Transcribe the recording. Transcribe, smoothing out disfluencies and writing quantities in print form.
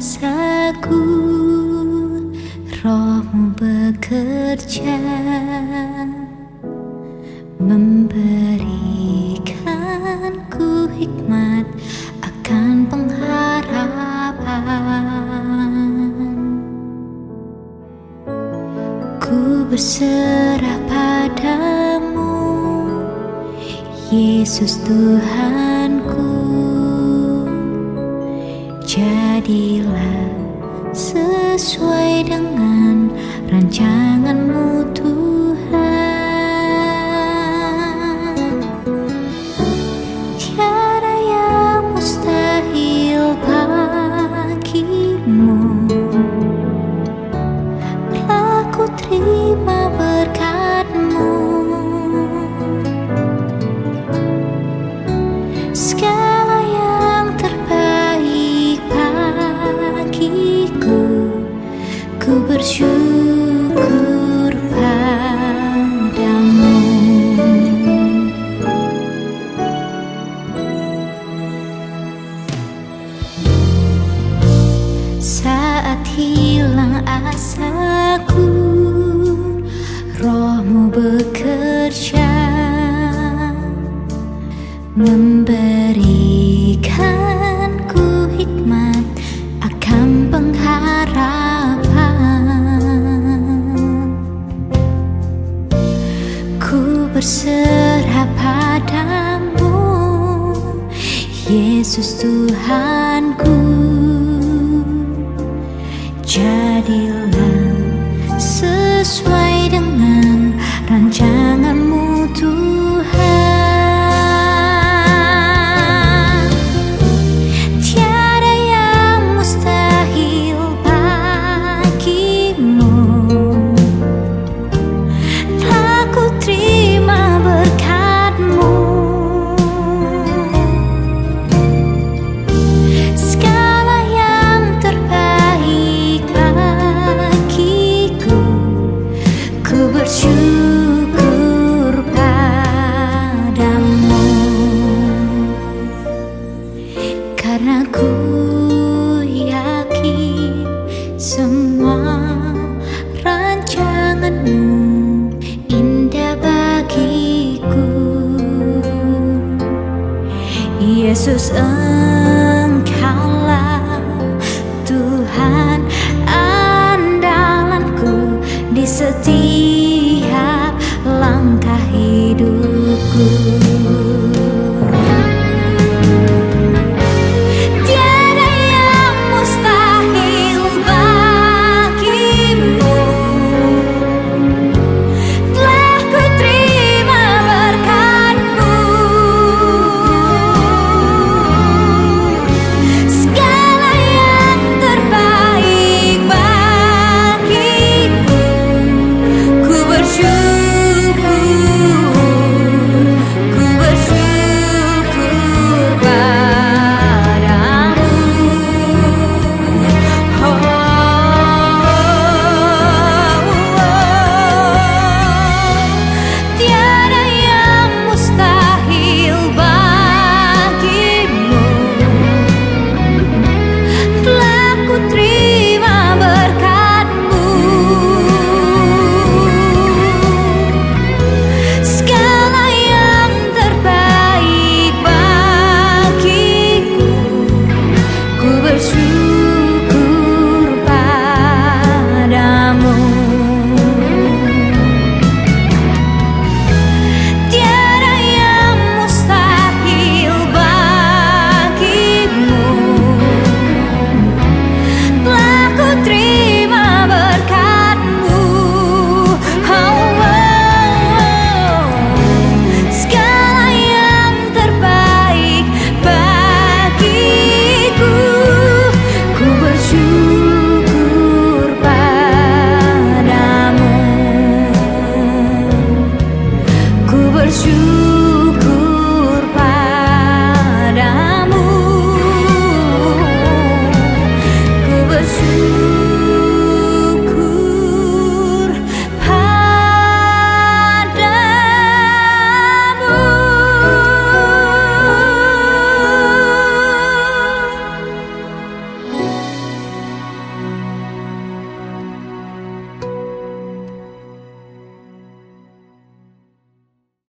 asaku, Roh-Mu bekerja, memberikanku hikmat akan pengharapan. Ku berserah padamu, Yesus Tuhanku. Jadilah sesuai dengan rancangan-Mu, Tuhan. Tiada yang mustahil bagimu. Telah ku terima berkat-Mu. Segala yang terbaik bagiku, ku bersyukur padamu. Saat hilang asaku, Roh-Mu bekerja, memberikanku hikmat akan pengharapan. Ku berserah padamu, Yesus Tuhanku. Jadilah sesuai dengan rancangan-Mu, Tuhan. Tiada yang mustahil bagimu. Telah ku terima berkat-Mu. Segala yang terbaik bagiku, ku bersyukur padamu. Karena ku yakin semua rancangan-Mu indah bagiku. Yesus, Engkaulah Tuhan andalanku di setiap langkah hidupku. Tiada yang mustahil bagimu. Telah ku terima berkat-Mu. Segala yang terbaik bagiku, ku bersyukur padamu. Tiada yang mustahil bagimu. Telah ku terima berkat-Mu. Segala yang terbaik bagiku, ku bersyukur padamu. Tiada yang mustahil bagimu. Telah ku terima berkat-Mu. Segala yang terbaik bagiku, ku bersyukur padamu. Ku bersyukur